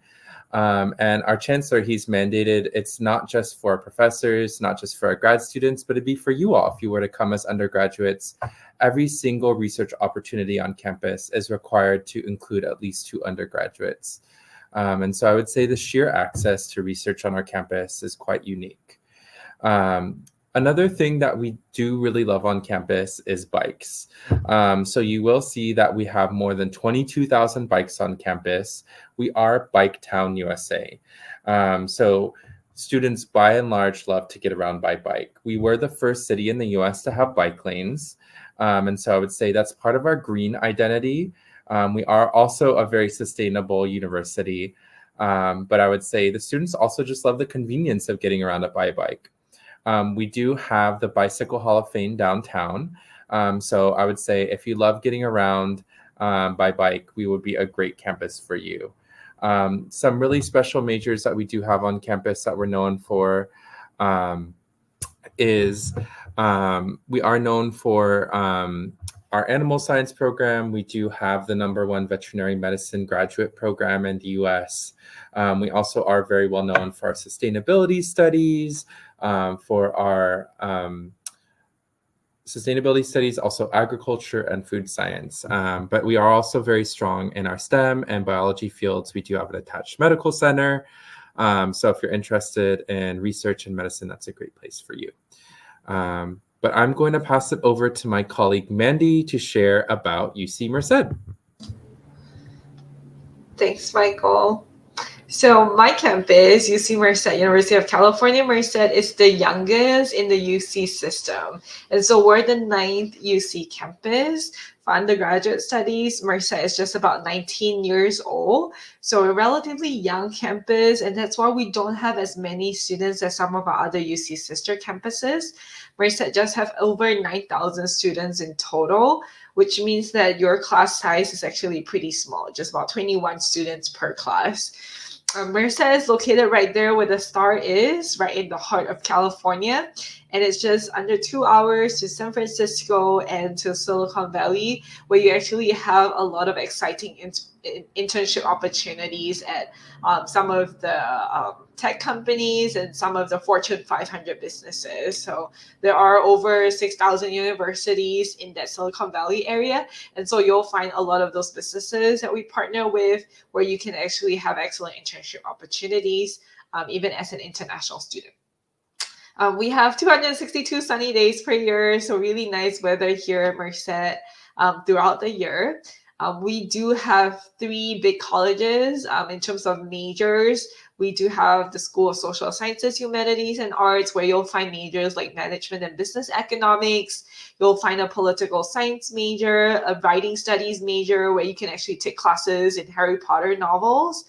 And our chancellor, he's mandated it's not just for our professors, not just for our grad students, but it'd be for you all if you were to come as undergraduates. Every single research opportunity on campus is required to include at least 2 undergraduates. And so I would say the sheer access to research on our campus is quite unique. Another thing that we do really love on campus is bikes. So you will see that we have more than 22,000 bikes on campus. We are Bike Town, USA. So students by and large love to get around by bike. We were the first city in the US to have bike lanes. And so I would say that's part of our green identity. We are also a very sustainable university. But I would say the students also just love the convenience of getting around it by bike. We do have the Bicycle Hall of Fame downtown. So I would say if you love getting around by bike, we would be a great campus for you. Some really special majors that we do have on campus that we're known for is we are known for our animal science program. We do have the #1 veterinary medicine graduate program in the US. We also are very well known for our sustainability studies, for our sustainability studies, also agriculture and food science. But we are also very strong in our STEM and biology fields. We do have an attached medical center. So if you're interested in research and medicine, that's a great place for you. But I'm going to pass it over to my colleague Mandy to share about UC Merced. Thanks, Michael. So my campus, UC Merced, University of California, Merced, is the youngest in the UC system. And so we're the 9th UC campus. For undergraduate studies, Merced is just about 19 years old. So a relatively young campus, and that's why we don't have as many students as some of our other UC sister campuses. Merced just have over 9,000 students in total, which means that your class size is actually pretty small, just about 21 students per class. Merced is located right there where the star is, right in the heart of California. And it's just under 2 hours to San Francisco and to Silicon Valley, where you actually have a lot of exciting internship opportunities at some of the tech companies and some of the Fortune 500 businesses. So there are over 6,000 universities in that Silicon Valley area. And so you'll find a lot of those businesses that we partner with where you can actually have excellent internship opportunities, even as an international student. We have 262 sunny days per year, so really nice weather here at Merced throughout the year. We do have 3 big colleges in terms of majors. We do have the School of Social Sciences, Humanities, and Arts, where you'll find majors like Management and Business Economics. You'll find a Political Science major, a Writing Studies major, where you can actually take classes in Harry Potter novels.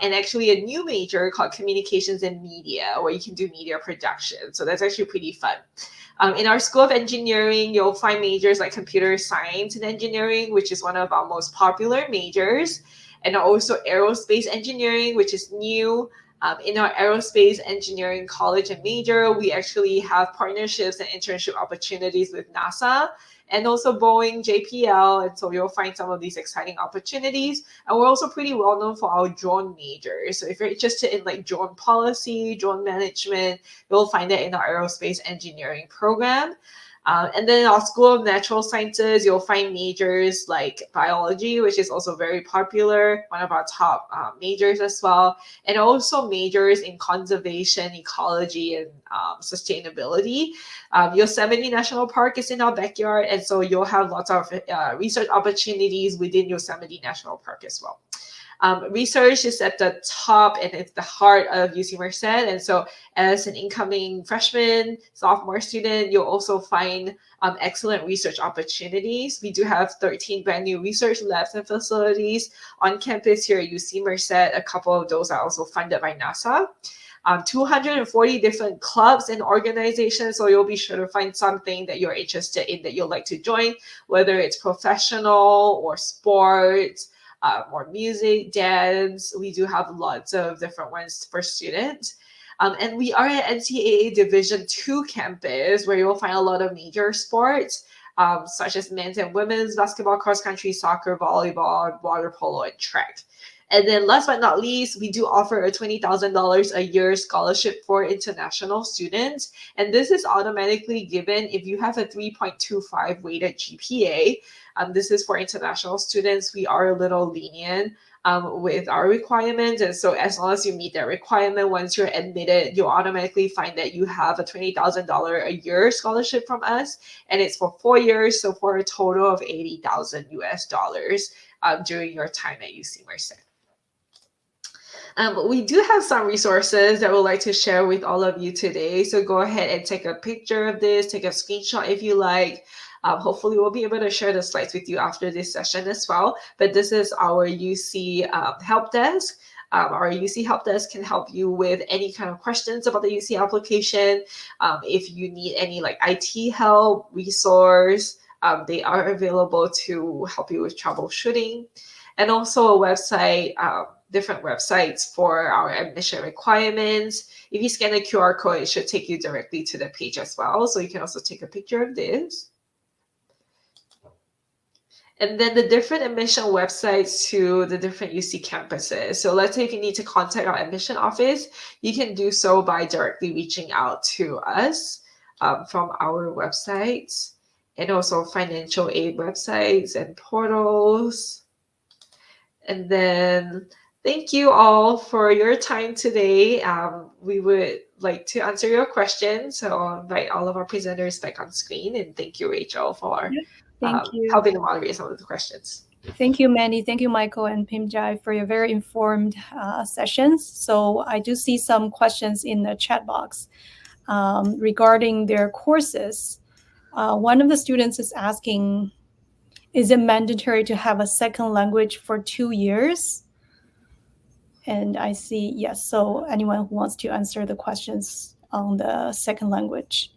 And actually a new major called Communications and Media, where you can do media production. So that's actually pretty fun. In our School of Engineering, you'll find majors like Computer Science and Engineering, which is one of our most popular majors, and also Aerospace Engineering, which is new. In our Aerospace Engineering College and major, we actually have partnerships and internship opportunities with NASA and also Boeing, JPL. And so you'll find some of these exciting opportunities. And we're also pretty well known for our drone majors. So if you're interested in like drone policy, drone management, you'll find that in our Aerospace Engineering program. And then in our School of Natural Sciences, you'll find majors like biology, which is also very popular, one of our top majors as well, and also majors in conservation, ecology, and sustainability. Yosemite National Park is in our backyard, and so you'll have lots of research opportunities within Yosemite National Park as well. Research is at the top and it's the heart of UC Merced. And so as an incoming freshman, sophomore student, you'll also find excellent research opportunities. We do have 13 brand new research labs and facilities on campus here at UC Merced. A couple of those are also funded by NASA. 240 different clubs and organizations. So you'll be sure to find something that you're interested in that you'll like to join, whether it's professional or sports, or music, dance. We do have lots of different ones for students. And we are at NCAA Division II campus, where you'll find a lot of major sports, such as men's and women's basketball, cross country, soccer, volleyball, water polo, and track. And then last but not least, we do offer a $20,000 a year scholarship for international students. And this is automatically given if you have a 3.25 weighted GPA. This is for international students. We are a little lenient with our requirements. And so as long as you meet that requirement, once you're admitted, you'll automatically find that you have a $20,000 a year scholarship from us. And it's for 4 years. So for a total of $80,000 US dollars during your time at UC Merced. We do have some resources that we'd like to share with all of you today. So go ahead and take a picture of this, take a screenshot if you like. Hopefully we'll be able to share the slides with you after this session as well. But this is our UC help desk. Our UC help desk can help you with any kind of questions about the UC application. If you need any like IT help, resource, they are available to help you with troubleshooting. And also a website, different websites for our admission requirements. If you scan the QR code, it should take you directly to the page as well. So you can also take a picture of this. And then the different admission websites to the different UC campuses. So let's say if you need to contact our admission office, you can do so by directly reaching out to us from our websites, and also financial aid websites and portals. And then thank you all for your time today. We would like to answer your questions. So I'll invite all of our presenters back on screen. And thank you, Rachel, for helping to moderate some of the questions. Thank you, Mandy. Thank you, Michael and Pimjai, for your very informed sessions. So I do see some questions in the chat box regarding their courses. One of the students is asking, is it mandatory to have a second language for 2 years? And I see, yes. So anyone who wants to answer the questions on the second language.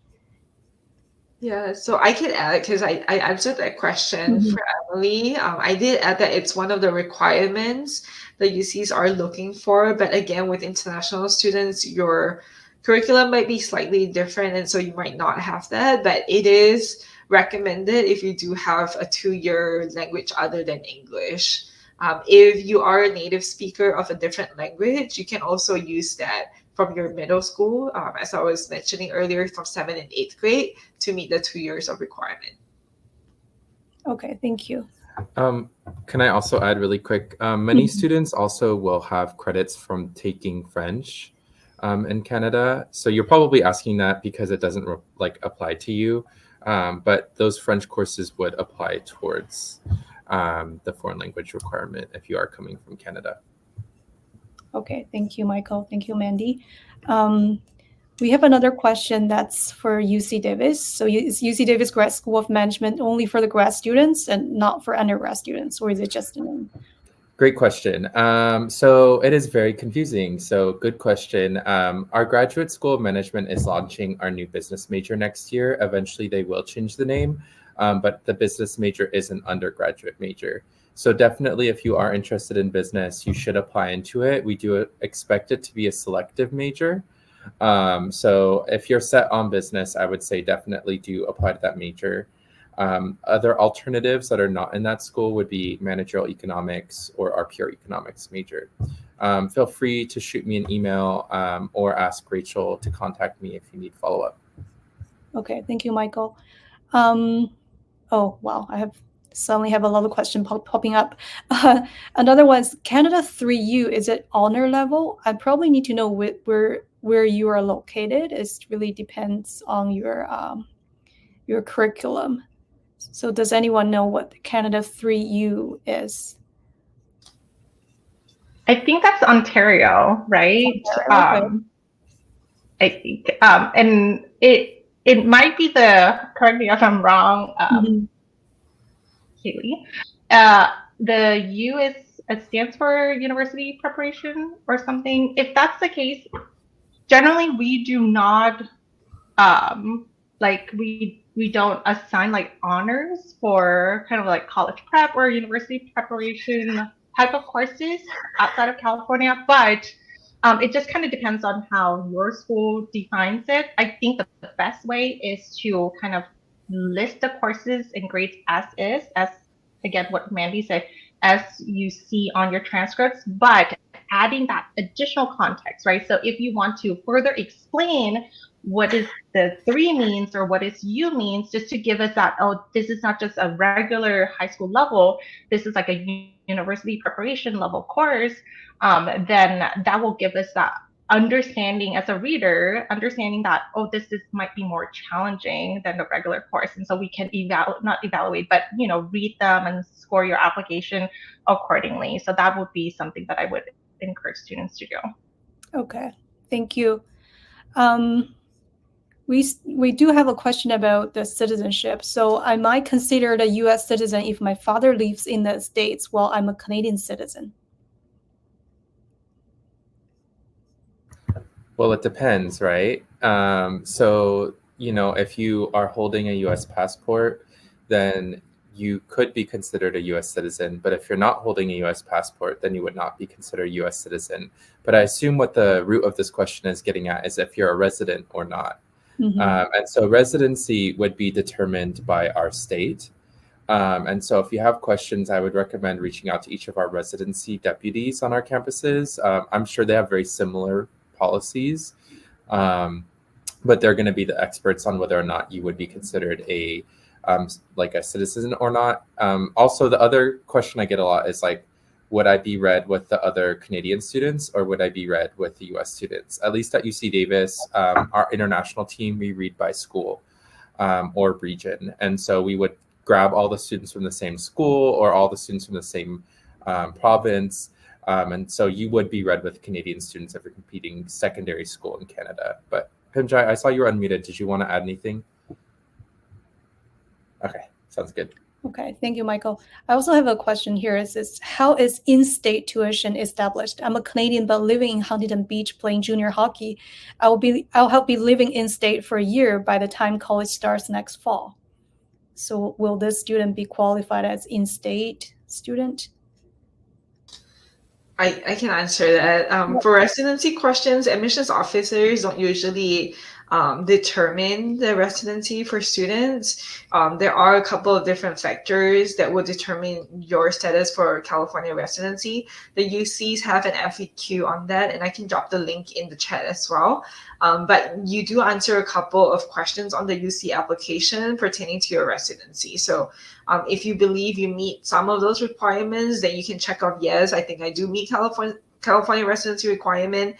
Yeah, so I can add, because I answered that question for Emily. I did add that it's one of the requirements that UCs are looking for. But again, with international students, your curriculum might be slightly different. And so you might not have that. But it is recommended if you do have a 2-year language other than English. If you are a native speaker of a different language, you can also use that from your middle school, as I was mentioning earlier, from 7th and 8th grade to meet the 2 years of requirement. Okay, thank you. Can I also add really quick? Many students also will have credits from taking French in Canada. So you're probably asking that because it doesn't apply to you, but those French courses would apply towards the foreign language requirement if you are coming from Canada. Okay, thank you, Michael. Thank you, Mandy. We have another question that's for UC Davis. So is UC Davis Grad School of Management only for the grad students and not for undergrad students, or is it just a name? Great question. So it is very confusing. So good question. Our Graduate School of Management is launching our new business major next year. Eventually, they will change the name, but the business major is an undergraduate major. So definitely, if you are interested in business, you should apply into it. We do expect it to be a selective major. So if you're set on business, I would say definitely do apply to that major. Other alternatives that are not in that school would be managerial economics or our pure economics major. Feel free to shoot me an email or ask Rachel to contact me if you need follow-up. Okay, thank you, Michael. Oh, wow, I suddenly have a lot of questions popping up. Another one is Canada 3U, is it honor level? I probably need to know where you are located. It really depends on your curriculum. So does anyone know what Canada 3U is? I think that's Ontario, right? Ontario, I think, and it might be correct me if I'm wrong, Haley. The U stands for university preparation or something. If that's the case, generally we do not we don't assign honors for kind of college prep or university preparation type of courses outside of California, but it just kind of depends on how your school defines it. I think the best way is to kind of list the courses and grades as is, as again what Mandy said, as you see on your transcripts, but adding that additional context, right? So if you want to further explain what is the 3 means or what is U means, just to give us that, oh, this is not just a regular high school level, this is like a university preparation level course, then that will give us that understanding as a reader, understanding that, oh, this might be more challenging than the regular course. And so we can not evaluate, but, read them and score your application accordingly. So that would be something that I would encourage students to do. Okay, thank you. We do have a question about the citizenship. So I might consider a U.S. citizen if my father lives in the States while I'm a Canadian citizen. Well, it depends, right? So, if you are holding a U.S. passport, then you could be considered a U.S. citizen. But if you're not holding a U.S. passport, then you would not be considered a U.S. citizen. But I assume what the root of this question is getting at is if you're a resident or not. And so residency would be determined by our state. And so if you have questions, I would recommend reaching out to each of our residency deputies on our campuses. I'm sure they have very similar policies, but they're going to be the experts on whether or not you would be considered a citizen or not. Also, the other question I get a lot is like, would I be read with the other Canadian students or would I be read with the US students? At least at UC Davis, our international team, we read by school or region. And so we would grab all the students from the same school or all the students from the same province. And so you would be read with Canadian students if you're competing secondary school in Canada. But Pimjai, I saw you were unmuted. Did you want to add anything? Okay, sounds good. Okay, thank you, Michael. I also have a question here. It says, how is in-state tuition established? I'm a Canadian, but living in Huntington Beach playing junior hockey. I'll help be living in-state for a year by the time college starts next fall. So will this student be qualified as in-state student? I can answer that. For residency questions, admissions officers don't usually determine the residency for students. There are a couple of different factors that will determine your status for California residency. The UCs have an FAQ on that, and I can drop the link in the chat as well. But you do answer a couple of questions on the UC application pertaining to your residency. So if you believe you meet some of those requirements, then you can check off, yes, I think I do meet California residency requirement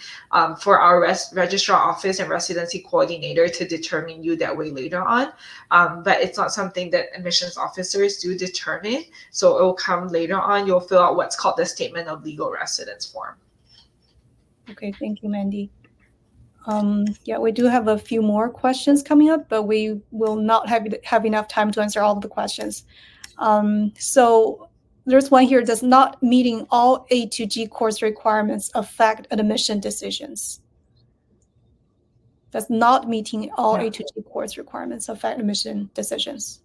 for our registrar office and residency coordinator to determine you that way later on. But it's not something that admissions officers do determine. So it will come later on. You'll fill out what's called the statement of legal residence form. Okay, thank you, Mandy. Yeah, we do have a few more questions coming up, but we will not have enough time to answer all of the questions. So there's one here, does not meeting all A to G course requirements affect admission decisions? Does not meeting all A to G course requirements affect admission decisions?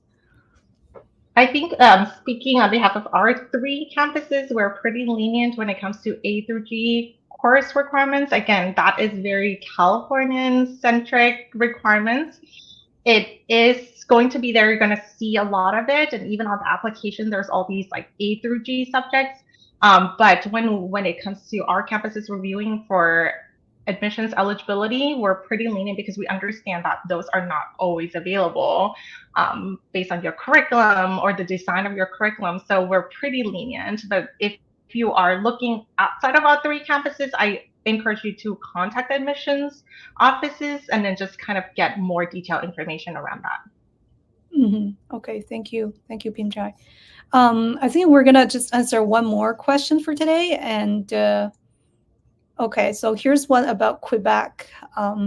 I think speaking on behalf of our 3 campuses, we're pretty lenient when it comes to A through G course requirements. Again, that is very Californian-centric requirements. It is going to be there. You're going to see a lot of it. And even on the application, there's all these like A through G subjects. But when it comes to our campuses reviewing for admissions eligibility, we're pretty lenient because we understand that those are not always available based on your curriculum or the design of your curriculum. So we're pretty lenient. But if you are looking outside of our 3 campuses, I encourage you to contact admissions offices and then just kind of get more detailed information around that. Okay, thank you. Thank you, Pimjai. I think we're going to just answer one more question for today. And okay, so here's one about Quebec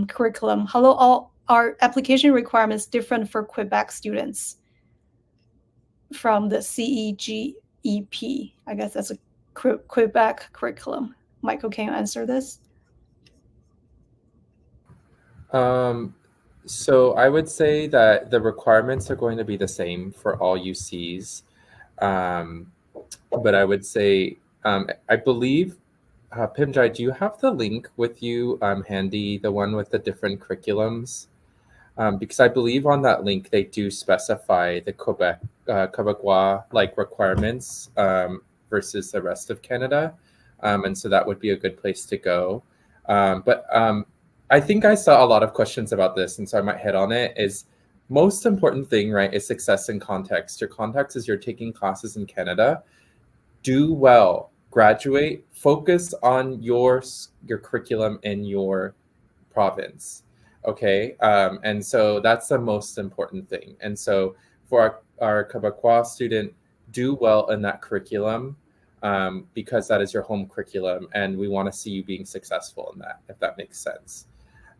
curriculum. Hello, all. Are application requirements different for Quebec students from the CEGEP? I guess that's a Quebec curriculum. Michael, can you answer this? So I would say that the requirements are going to be the same for all UCs. But I would say, I believe, Pimjai, do you have the link with you handy, the one with the different curriculums? Because I believe on that link, they do specify the Quebecois requirements versus the rest of Canada. And so that would be a good place to go. But I think I saw a lot of questions about this, and so I might hit on it. Is most important thing, right, is success in context. Your context is you're taking classes in Canada. Do well, graduate, focus on your curriculum in your province. Okay, and so that's the most important thing. And so for our Quebecois student, do well in that curriculum, because that is your home curriculum, and we want to see you being successful in that, if that makes sense.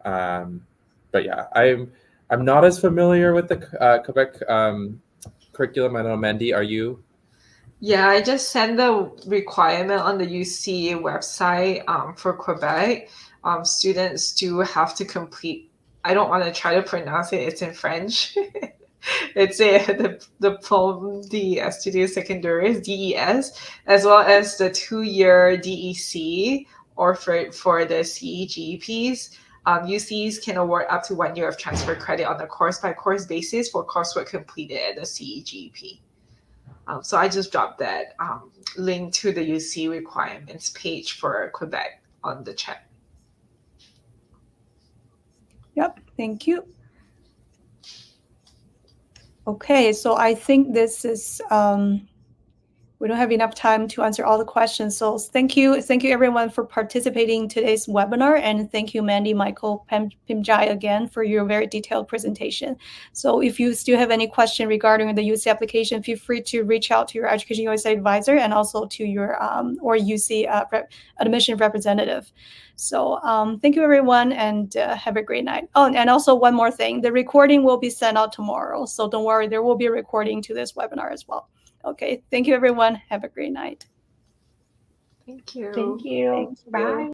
But yeah, I'm not as familiar with the Quebec curriculum. I don't know, Mandy, are you? Yeah, I just sent the requirement on the UC website for Quebec. Students do have to complete, I don't want to try to pronounce it, it's in French. It's the Diplôme d'Études Secondaires, DES, as well as the 2-year DEC, or for the CEGPs. UCs can award up to 1 year of transfer credit on a course-by-course basis for coursework completed at the CEGP. So I just dropped that link to the UC requirements page for Quebec on the chat. Yep, thank you. Okay, so I think this is, we don't have enough time to answer all the questions. So thank you everyone for participating in today's webinar. And thank you, Mandy, Michael, Pimjai again for your very detailed presentation. So if you still have any question regarding the UC application, feel free to reach out to your Education USA advisor and also to your or UC admission representative. So thank you, everyone, and have a great night. Oh, and also one more thing, the recording will be sent out tomorrow. So don't worry, there will be a recording to this webinar as well. Okay, thank you, everyone. Have a great night. Thank you. Thank you. Bye.